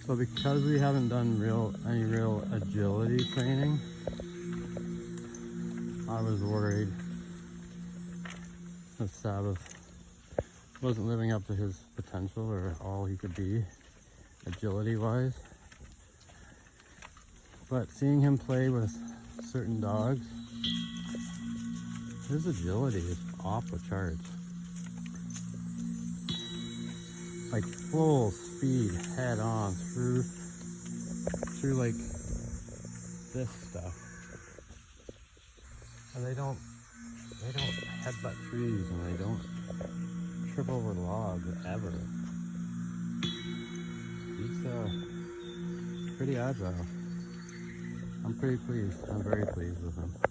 So because we haven't done any real agility training, I was worried that Sabbath wasn't living up to his potential or all he could be agility wise. But seeing him play with certain dogs, his agility is off the charts. Like full speed, head on through like this stuff. And they don't headbutt trees, and they don't trip over logs ever. He's pretty agile. I'm pretty pleased. I'm very pleased with him.